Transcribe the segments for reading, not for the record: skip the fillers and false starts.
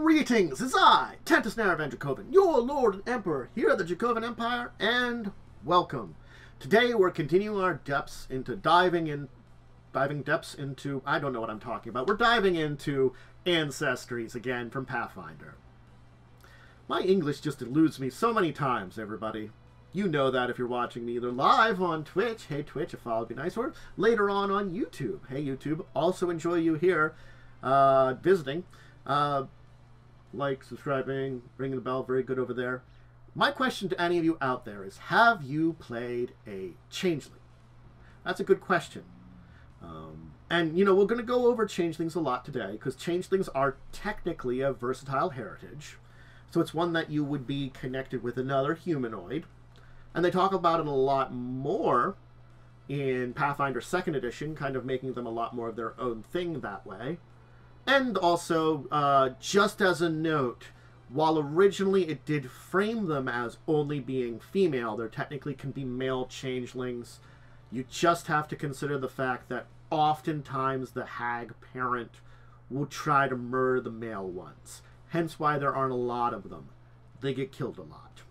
Greetings, it's I, Tantisnara of Dracovin, your Lord and Emperor here at the Dracovin Empire, and welcome. Today we're continuing our depths into diving depths into, I don't know what I'm talking about. We're diving into ancestries again from Pathfinder. My English just eludes me so many times, everybody. You know that if you're watching me either live on Twitch, hey Twitch, a follow would be nice, or later on YouTube. Hey YouTube, also enjoy you here visiting. Like, subscribing, ringing the bell, very good over there. My question to any of you out there is, have you played a Changeling? That's a good question. And, you know, we're going to go over Changelings a lot today, because Changelings are technically a versatile heritage. So it's one that you would be connected with another humanoid. And they talk about it a lot more in Pathfinder 2nd Edition, kind of making them a lot more of their own thing that way. And also, just as a note, while originally it did frame them as only being female, there technically can be male changelings. You just have to consider the fact that oftentimes the hag parent will try to murder the male ones. Hence why there aren't a lot of them. They get killed a lot.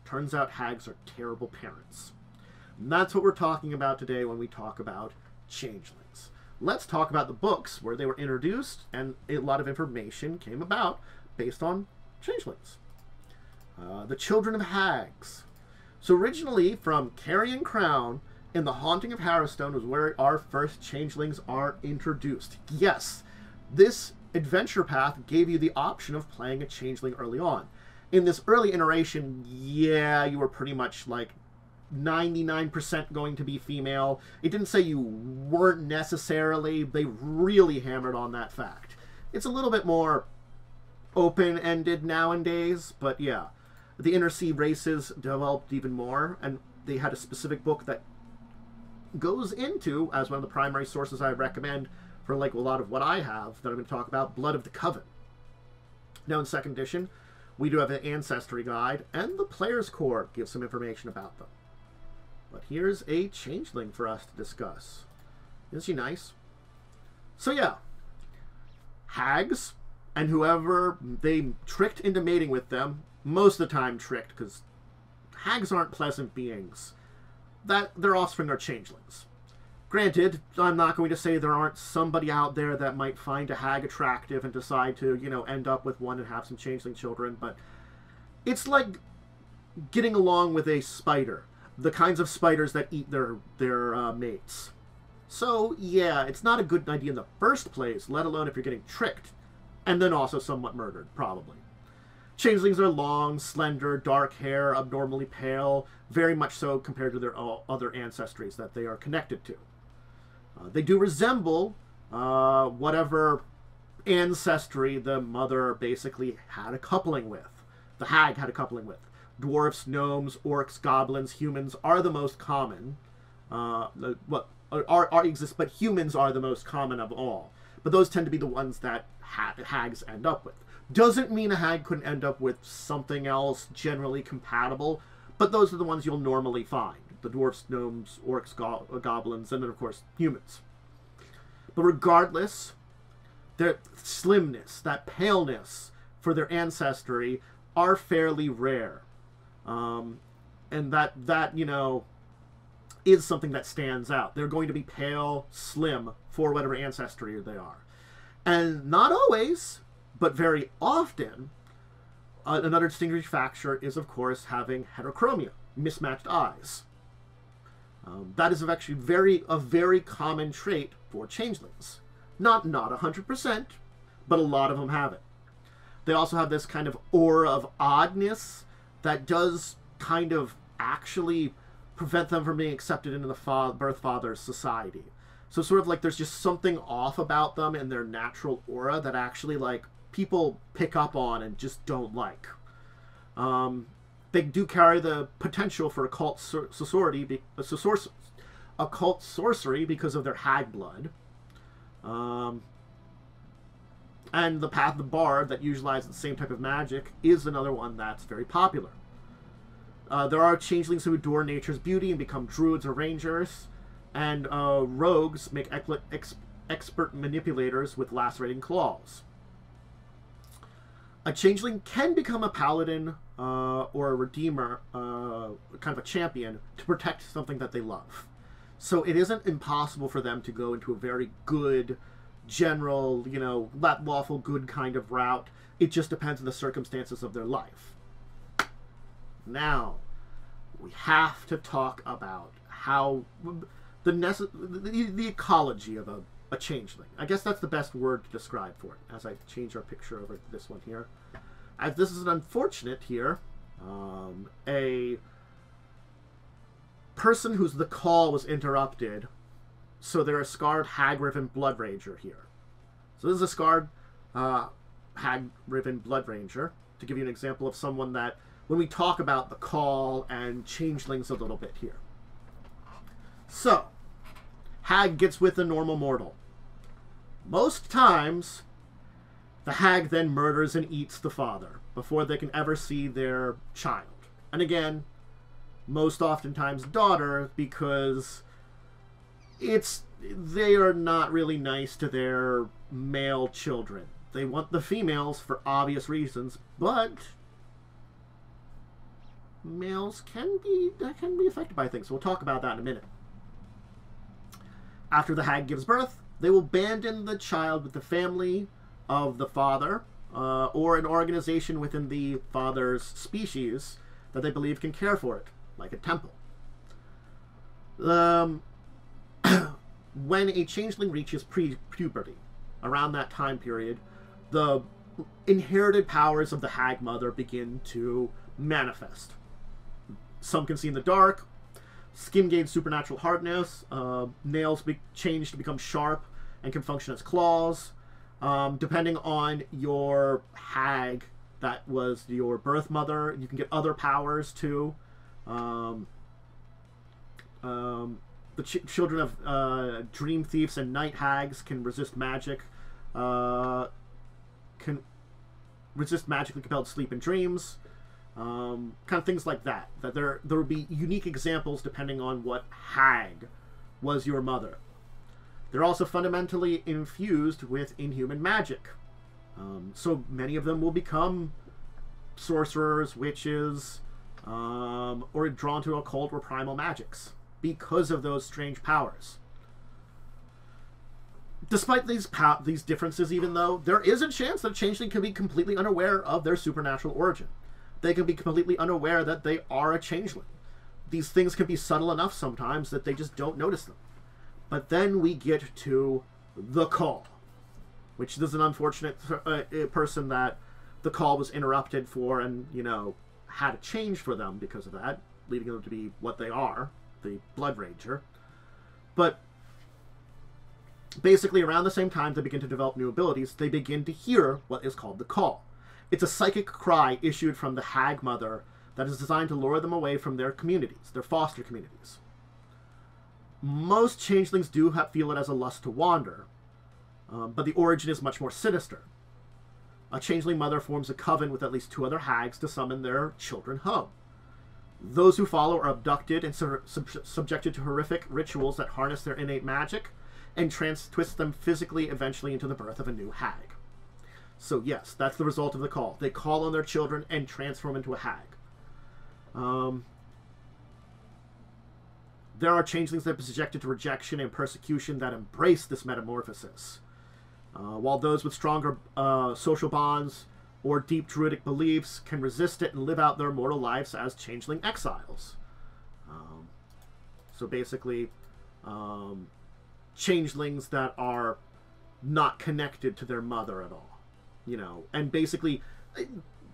Turns out hags are terrible parents. And that's what we're talking about today when we talk about changelings. Let's talk about the books where they were introduced and a lot of information came about based on changelings. The Children of Hags. So originally from Carrion Crown in the Haunting of Harrowstone was where our first changelings are introduced. Yes, this adventure path gave you the option of playing a changeling early on. In this early iteration, yeah, you were pretty much like 99% going to be female. It didn't say you weren't necessarily. They really hammered on that fact. It's a little bit more open-ended nowadays, but yeah. The Inner Sea races developed even more, and they had a specific book that goes into, as one of the primary sources I recommend for like a lot of what I have that I'm going to talk about, Blood of the Coven. Now in 2nd edition, we do have an Ancestry Guide, and the Player's Core gives some information about them. But here's a changeling for us to discuss. Isn't she nice? So yeah, hags, and whoever they tricked into mating with them, most of the time tricked, because hags aren't pleasant beings. That their offspring are changelings. Granted, I'm not going to say there aren't somebody out there that might find a hag attractive and decide to, you know, end up with one and have some changeling children, but it's like getting along with a spider. The kinds of spiders that eat their mates. So, yeah, it's not a good idea in the first place, let alone if you're getting tricked, and then also somewhat murdered, probably. Changelings are long, slender, dark hair, abnormally pale, very much so compared to their other ancestries that they are connected to. They do resemble whatever ancestry the mother basically had a coupling with. The hag had a coupling with. Dwarfs, gnomes, orcs, goblins, humans are the most common. Exist, but humans are the most common of all. But those tend to be the ones that hags end up with. Doesn't mean a hag couldn't end up with something else generally compatible, but those are the ones you'll normally find. The dwarfs, gnomes, orcs, goblins, and then of course humans. But regardless, their slimness, that paleness for their ancestry are fairly rare. And that, you know, is something that stands out. They're going to be pale, slim, for whatever ancestry they are. And not always, but very often, another distinguishing factor is, of course, having heterochromia, mismatched eyes. That is actually a very common trait for changelings. Not 100%, but a lot of them have it. They also have this kind of aura of oddness that does kind of actually prevent them from being accepted into the birth father's society. So sort of like there's just something off about them and their natural aura that actually like people pick up on and just don't like. They do carry the potential for occult sorcery because of their hag blood. And the Path of the Bard that utilizes the same type of magic is another one that's very popular. There are changelings who adore nature's beauty and become druids or rangers, and rogues make expert manipulators with lacerating claws. A changeling can become a paladin or a redeemer, kind of a champion, to protect something that they love. So it isn't impossible for them to go into a very good, general, lawful good kind of route. It just depends on the circumstances of their life. Now, we have to talk about how the ecology of a changeling. I guess that's the best word to describe for it, as I change our picture over to this one here. As this is an unfortunate here, a person whose the call was interrupted, so they're a scarred hag-riven blood ranger here. So this is a scarred hag-riven blood ranger, to give you an example of someone that, when we talk about the call and changelings a little bit here. So, hag gets with a normal mortal. Most times, the hag then murders and eats the father before they can ever see their child. And again, most oftentimes daughter, because they are not really nice to their male children. They want the females for obvious reasons, but males can be affected by things. So we'll talk about that in a minute. After the hag gives birth, they will abandon the child with the family of the father or an organization within the father's species that they believe can care for it, like a temple. When a changeling reaches puberty, around that time period, the inherited powers of the hag mother begin to manifest. Some can see in the dark. Skin gains supernatural hardness. Nails change to become sharp and can function as claws. Depending on your hag that was your birth mother, you can get other powers too. The children of dream thieves and night hags can resist magic. Can resist magically compelled sleep and dreams. Kind of things like that. That there would be unique examples depending on what hag was your mother. They're also fundamentally infused with inhuman magic. So many of them will become sorcerers, witches, or drawn to occult or primal magics because of those strange powers. Despite these differences, even though, there is a chance that a changeling can be completely unaware of their supernatural origin. They can be completely unaware that they are a changeling. These things can be subtle enough sometimes that they just don't notice them. But then we get to the call, which is an unfortunate person that the call was interrupted for and, had to change for them because of that, leading them to be what they are, the Blood Ranger. But basically around the same time they begin to develop new abilities, they begin to hear what is called the call. It's a psychic cry issued from the hag mother that is designed to lure them away from their communities, their foster communities. Most changelings do feel it as a lust to wander, but the origin is much more sinister. A changeling mother forms a coven with at least 2 other hags to summon their children home. Those who follow are abducted and subjected to horrific rituals that harness their innate magic and twist them physically eventually into the birth of a new hag. So yes, that's the result of the call. They call on their children and transform into a hag. There are changelings that are subjected to rejection and persecution that embrace this metamorphosis. While those with stronger social bonds or deep druidic beliefs can resist it and live out their mortal lives as changeling exiles. So basically, changelings that are not connected to their mother at all. And basically,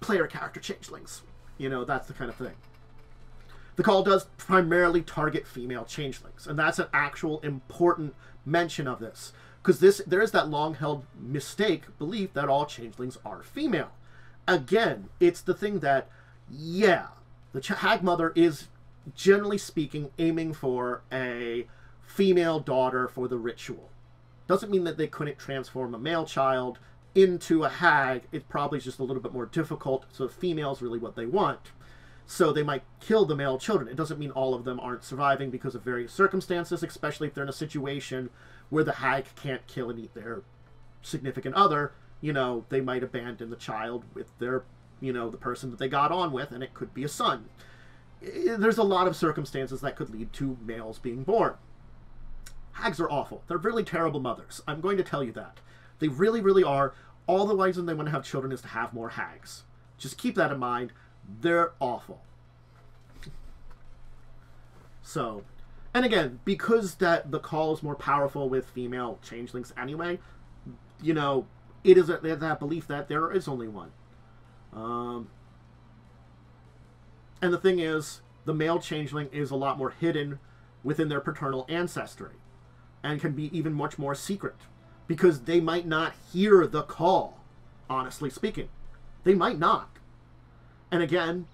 player character changelings. That's the kind of thing. The call does primarily target female changelings, and that's an actual important mention of this, because there is that long-held belief that all changelings are female. Again, it's the thing that, yeah, the hag mother is, generally speaking, aiming for a female daughter for the ritual. Doesn't mean that they couldn't transform a male child into a hag. It's probably just a little bit more difficult, so female's really what they want. So they might kill the male children. It doesn't mean all of them aren't surviving because of various circumstances, especially if they're in a situation where the hag can't kill and eat their significant other. you know, they might abandon the child with their, you know, the person that they got on with, and it could be a son. There's a lot of circumstances that could lead to males being born. Hags are awful. They're really terrible mothers. I'm going to tell you that. They really, really are. All the reason they want to have children is to have more hags. Just keep that in mind. They're awful. So, and again, because that the call is more powerful with female changelings anyway, you know, it is that belief that there is only one. And the thing is, the male changeling is a lot more hidden within their paternal ancestry, and can be even much more secret, because they might not hear the call, honestly speaking. They might not. And again,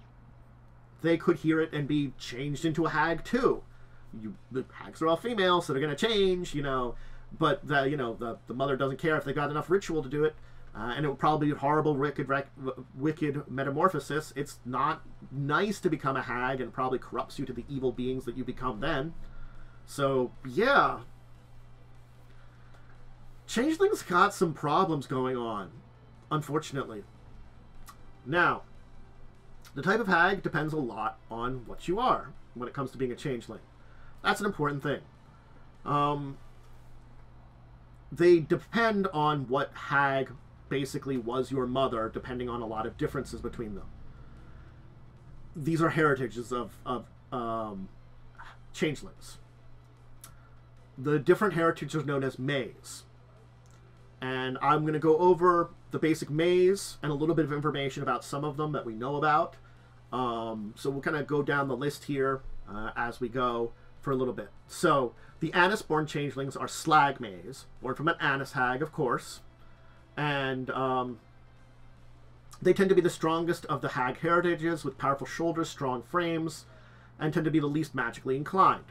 they could hear it and be changed into a hag too. The hags are all female, so they're going to change, you know, but the mother doesn't care if they got enough ritual to do it. And it would probably be a horrible, wicked metamorphosis. It's not nice to become a hag, and probably corrupts you to the evil beings that you become then. So, yeah. Changelings got some problems going on, unfortunately. Now, the type of hag depends a lot on what you are when it comes to being a changeling. That's an important thing. They depend on what hag basically was your mother, depending on a lot of differences between them. These are heritages of changelings. The different heritages are known as mays. And I'm going to go over the basic mays and a little bit of information about some of them that we know about. So we'll kind of go down the list here as we go for a little bit. So, the Annis-born changelings are slag mays, born from an Annis hag, of course. And they tend to be the strongest of the hag heritages, with powerful shoulders, strong frames, and tend to be the least magically inclined.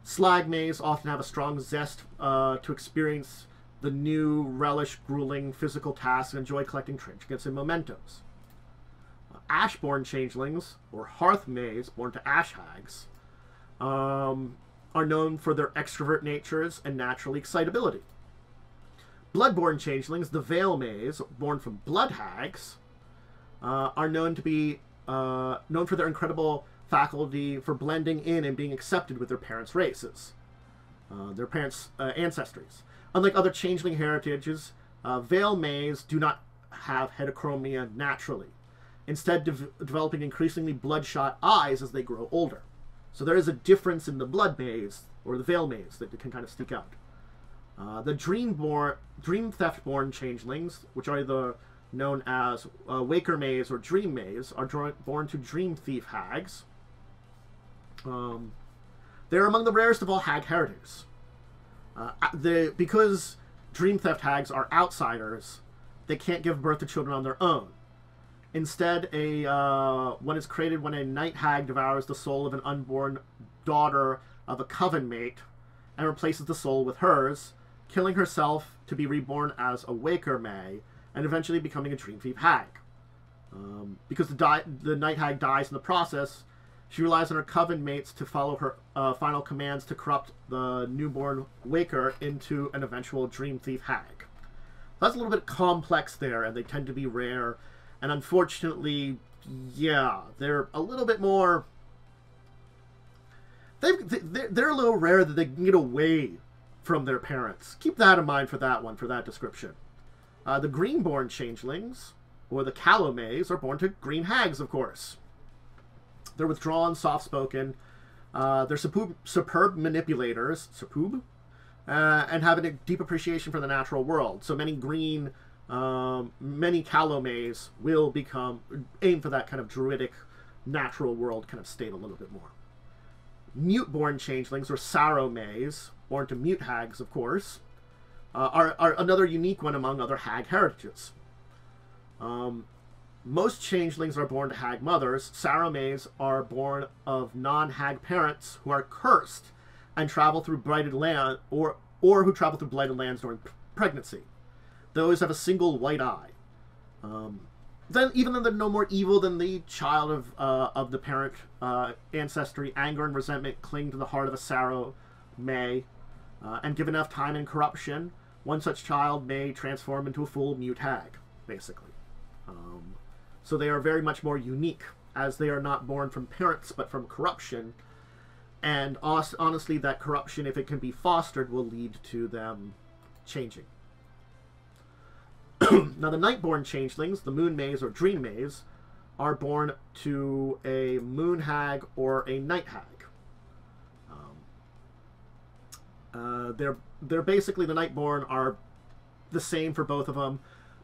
Slag mays often have a strong zest to experience the new, relish grueling physical tasks, and enjoy collecting trinkets and mementos. Ash-born changelings, or hearth mays, born to ash hags, are known for their extrovert natures and natural excitability. Blood-born changelings, the Veil mays, born from blood hags, are known to be known for their incredible faculty for blending in and being accepted with their parents' races, their parents' ancestries. Unlike other changeling heritages, Veil mays do not have heterochromia naturally, instead developing increasingly bloodshot eyes as they grow older. So there is a difference in the blood mays, or the Veil mays, that can kind of stick out. The dream theft-born changelings, which are either known as Waker mays or Dream mays, are born to dream thief hags. They're among the rarest of all hag heritages. Because dream theft hags are outsiders, they can't give birth to children on their own. Instead, one is created when a night hag devours the soul of an unborn daughter of a coven mate and replaces the soul with hers, killing herself to be reborn as a Waker May, and eventually becoming a Dream Thief hag. Because the night hag dies in the process, she relies on her coven mates to follow her final commands to corrupt the newborn Waker into an eventual Dream Thief hag. That's a little bit complex there, and they tend to be rare. And unfortunately, yeah, they're a little bit more... They're a little rare that they can get away from their parents. Keep that in mind for that one, for that description. The green-born changelings, or the Calomays, are born to green hags, of course. They're withdrawn, soft-spoken. They're superb manipulators, and have a deep appreciation for the natural world. So many many Calomays will aim for that kind of druidic, natural world kind of state a little bit more. Mute-born changelings, or Sorrow mays, born to mute hags, of course, are another unique one among other hag heritages. Most changelings are born to hag mothers. Sorrow mays are born of non-hag parents who are cursed and travel through blighted land, or who travel through blighted lands during pregnancy. They always have a single white eye. Even though they're no more evil than the child of the parent ancestry, anger and resentment cling to the heart of a Sorrow May, and given enough time and corruption, one such child may transform into a full mute hag, basically. So they are very much more unique, as they are not born from parents, but from corruption. And honestly, that corruption, if it can be fostered, will lead to them changing. Now, the Nightborn changelings, the Moon Maze or Dream Maze, are born to a Moon Hag or a Night Hag. They're basically, the Nightborn are the same for both of them.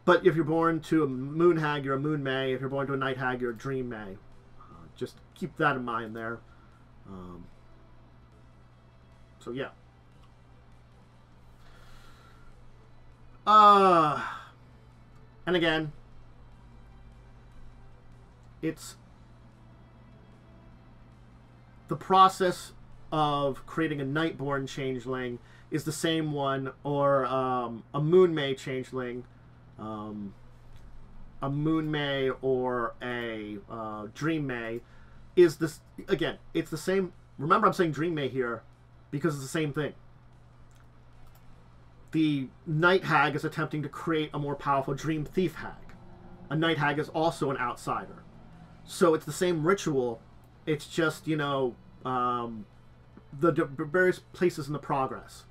But if you're born to a Moon Hag, you're a Moon May. If you're born to a Night Hag, you're a Dream May. Just keep that in mind there. So yeah. And again, it's the process of creating a Nightborn changeling is the same one, or a Moon May changeling, a Moon May or a Dream May is this, again, it's the same. Remember, I'm saying Dream May here because it's the same thing. The Night Hag is attempting to create a more powerful Dream Thief Hag. A Night Hag is also an outsider. So it's the same ritual. It's just, you know, the various places in the progress.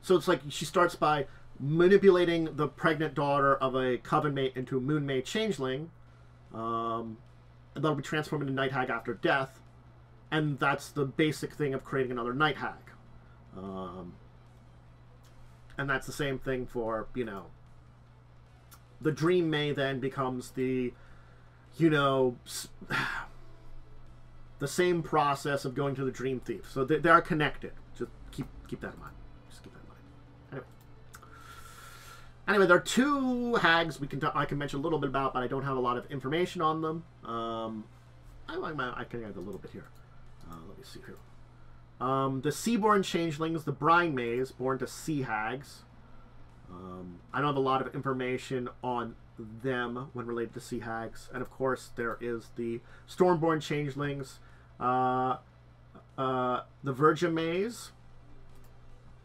So it's like she starts by manipulating the pregnant daughter of a Coven mate into a Moon May changeling. And that'll be transformed into Night Hag after death. And that's the basic thing of creating another Night Hag. And that's the same thing for, you know, the Dream May then becomes the, you know, the same process of going to the Dream Thief. So they are connected. Just keep that in mind. Just keep that in mind. Anyway, there are two hags I can mention a little bit about, but I don't have a lot of information on them. I can add a little bit here. Let me see here. The Seaborn Changelings, the Brine Maze, born to Sea Hags. I don't have a lot of information on them when related to Sea Hags. And of course, there is the Stormborn Changelings, the Virgin Maze.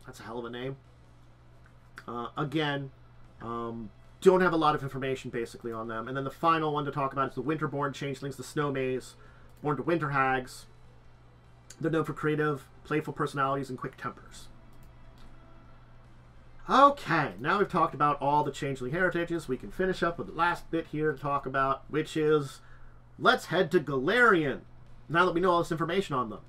That's a hell of a name. Again, don't have a lot of information basically on them. And then the final one to talk about is the Winterborn Changelings, the Snow Maze, born to Winter Hags. They're known for creative, playful personalities and quick tempers. Okay, now we've talked about all the changeling heritages. We can finish up with the last bit here to talk about, which is, let's head to Golarion, now that we know all this information on them.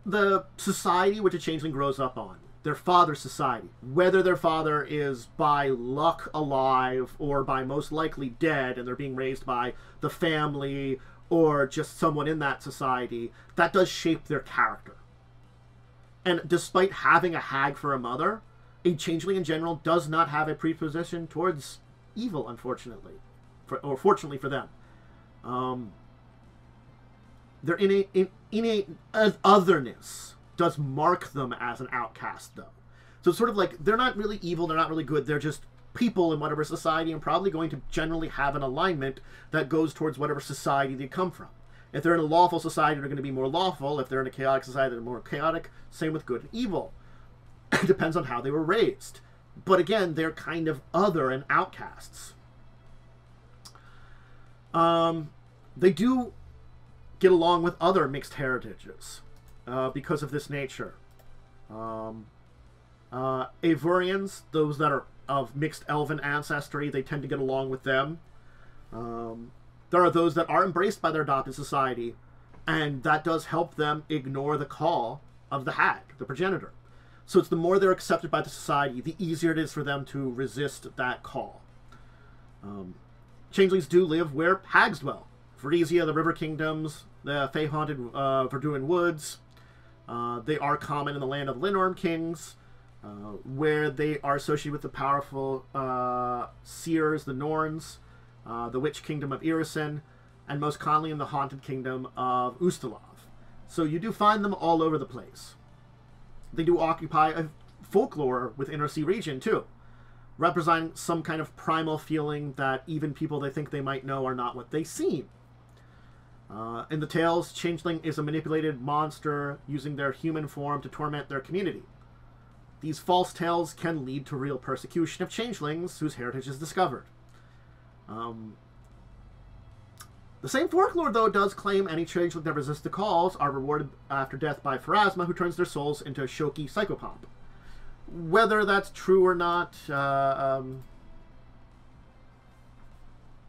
The society which a changeling grows up on, their father's society, whether their father is by luck alive or by most likely dead and they're being raised by the family or just someone in that society, that does shape their character. And despite having a hag for a mother, a changeling in general does not have a predisposition towards evil, unfortunately. Or fortunately for them. Their innate otherness does mark them as an outcast, though. So it's sort of like, they're not really evil, they're not really good, they're just people in whatever society and probably going to generally have an alignment that goes towards whatever society they come from. If they're in a lawful society, they're going to be more lawful. If they're in a chaotic society, they're more chaotic. Same with good and evil. It depends on how they were raised. But again, they're kind of other and outcasts. They do get along with other mixed heritages because of this nature. Avorians, those that are of mixed elven ancestry, they tend to get along with them. There are those that are embraced by their adopted society, and that does help them ignore the call of the hag, the progenitor. So it's the more they're accepted by the society, the easier it is for them to resist that call. Changelings do live where hags dwell. Frisia, the River Kingdoms, the Fey-haunted Verduin Woods. They are common in the land of Linorm Kings, where they are associated with the powerful seers, the Norns, the Witch Kingdom of Irisen, and most commonly in the Haunted Kingdom of Ustalav. So you do find them all over the place. They do occupy a folklore within our sea region, too, representing some kind of primal feeling that even people they think they might know are not what they seem. In the tales, Changeling is a manipulated monster using their human form to torment their community. These false tales can lead to real persecution of changelings whose heritage is discovered. The same folklore, though, does claim any changeling that resists the calls are rewarded after death by Pharasma, who turns their souls into a Shoki psychopomp. Whether that's true or not,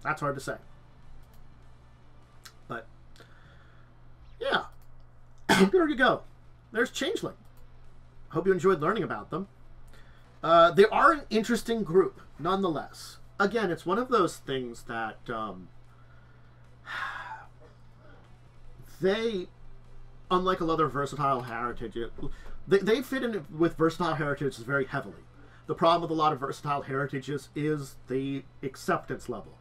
that's hard to say. But, yeah. There you go. There's Changeling. Hope you enjoyed learning about them. They are an interesting group, nonetheless. Again, it's one of those things that they, unlike a lot of versatile heritage, they fit in with versatile heritages very heavily. The problem with a lot of versatile heritages is the acceptance level,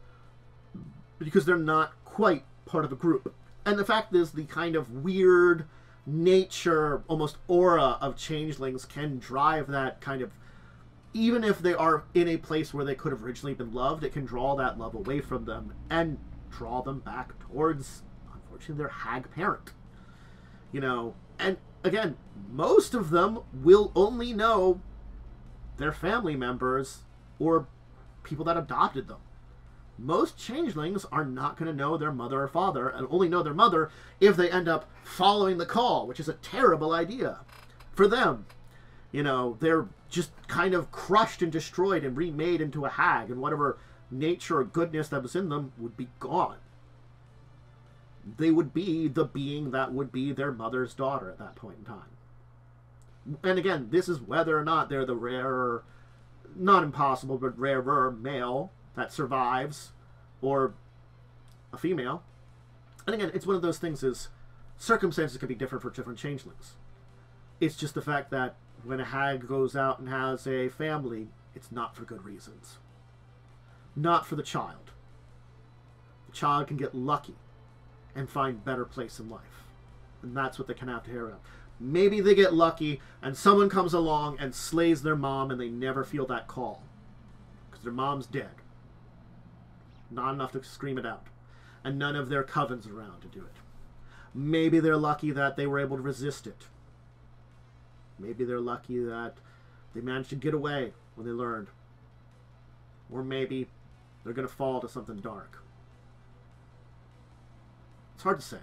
because they're not quite part of a group. And the fact is, the kind of weird nature, almost aura of changelings can drive that kind of, even if they are in a place where they could have originally been loved, it can draw that love away from them and draw them back towards, unfortunately, their hag parent. You know, and again, most of them will only know their family members or people that adopted them. Most changelings are not going to know their mother or father, and only know their mother if they end up following the call, which is a terrible idea for them. You know, they're just kind of crushed and destroyed and remade into a hag, and whatever nature or goodness that was in them would be gone. They would be the being that would be their mother's daughter at that point in time. And again, this is whether or not they're the rarer, not impossible, but rarer male that survives, or a female. And again, it's one of those things, is circumstances can be different for different changelings. It's just the fact that when a hag goes out and has a family, it's not for good reasons. Not for the child. The child can get lucky and find better place in life. And that's what they can have to hear about. Maybe they get lucky and someone comes along and slays their mom and they never feel that call, because their mom's dead. Not enough to scream it out. And none of their covens around to do it. Maybe they're lucky that they were able to resist it. Maybe they're lucky that they managed to get away when they learned. Or maybe they're going to fall to something dark. It's hard to say.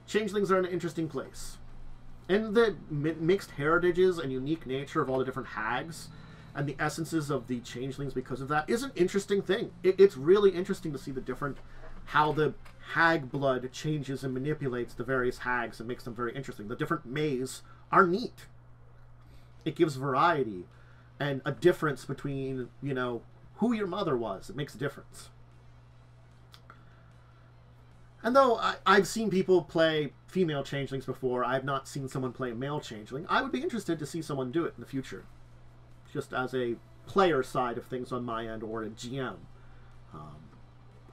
Changelings are an interesting place. And the mixed heritages and unique nature of all the different hags and the essences of the changelings because of that is an interesting thing. It's really interesting to see the different, how the hag blood changes and manipulates the various hags and makes them very interesting. The different mays are neat. It gives variety and a difference between, you know, who your mother was. It makes a difference. And though I've seen people play female changelings before, I've not seen someone play a male changeling. I would be interested to see someone do it in the future, just as a player side of things on my end, or a GM.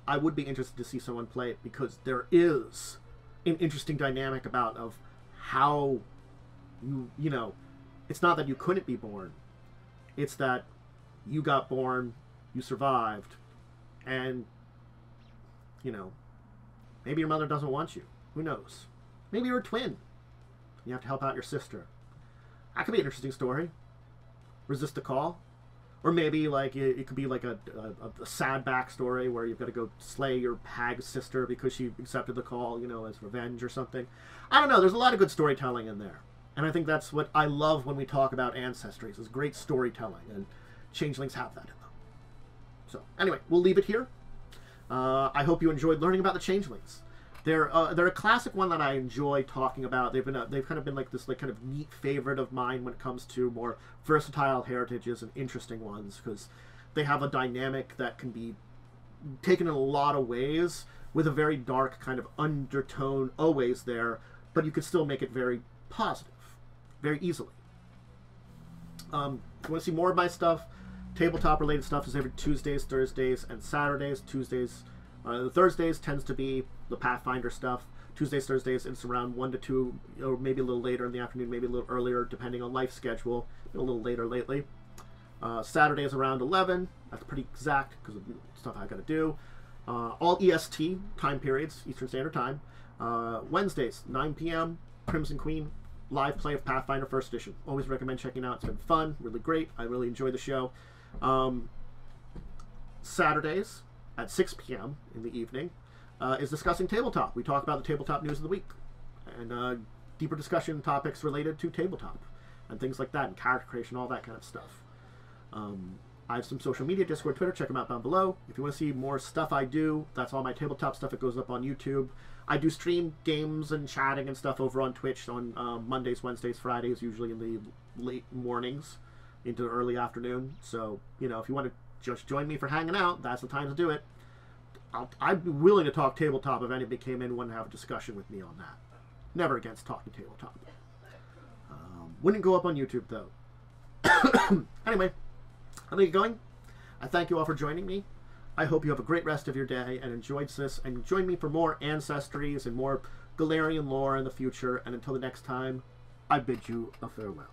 I would be interested to see someone play it, because there is an interesting dynamic about of how you know, it's not that you couldn't be born, it's that you got born, you survived, and, you know, maybe your mother doesn't want you. Who knows? Maybe you're a twin. You have to help out your sister. That could be an interesting story. Resist the call. Or maybe like it could be like a sad backstory where you've got to go slay your hag sister because she accepted the call, you know, as revenge or something. I don't know. There's a lot of good storytelling in there. And I think that's what I love when we talk about ancestries, is great storytelling. And changelings have that in them. So anyway, we'll leave it here. I hope you enjoyed learning about the changelings. They're a classic one that I enjoy talking about. They've kind of been like this kind of neat favorite of mine when it comes to more versatile heritages and interesting ones, because they have a dynamic that can be taken in a lot of ways with a very dark kind of undertone always there, but you could still make it very positive, very easily. If you want to see more of my stuff, tabletop related stuff is every Tuesdays, Thursdays, and Saturdays. The Thursdays tends to be the Pathfinder stuff. Tuesdays, Thursdays, it's around 1 to 2, or maybe a little later in the afternoon, maybe a little earlier, depending on life schedule. Been a little later lately. Saturdays around 11. That's pretty exact because of stuff I got to do. all EST time periods, Eastern Standard Time. Wednesdays, 9 p.m., Crimson Queen, live play of Pathfinder First Edition. Always recommend checking out. It's been fun, really great. I really enjoy the show. Saturdays at 6 p.m. in the evening is Discussing Tabletop. We talk about the tabletop news of the week and deeper discussion topics related to tabletop and things like that, and character creation, all that kind of stuff. I have some social media, Discord, Twitter. Check them out down below. If you want to see more stuff I do, that's all my tabletop stuff. It goes up on YouTube. I do stream games and chatting and stuff over on Twitch on Mondays, Wednesdays, Fridays, usually in the late mornings into the early afternoon. So, you know, if you want to just join me for hanging out, that's the time to do it. I'd be willing to talk tabletop if anybody came in and wanted to have a discussion with me on that. Never against talking tabletop. Wouldn't go up on YouTube, though. Anyway, I'm going to get going. I thank you all for joining me. I hope you have a great rest of your day and enjoyed this. And join me for more ancestries and more Golarion lore in the future. And until the next time, I bid you a farewell.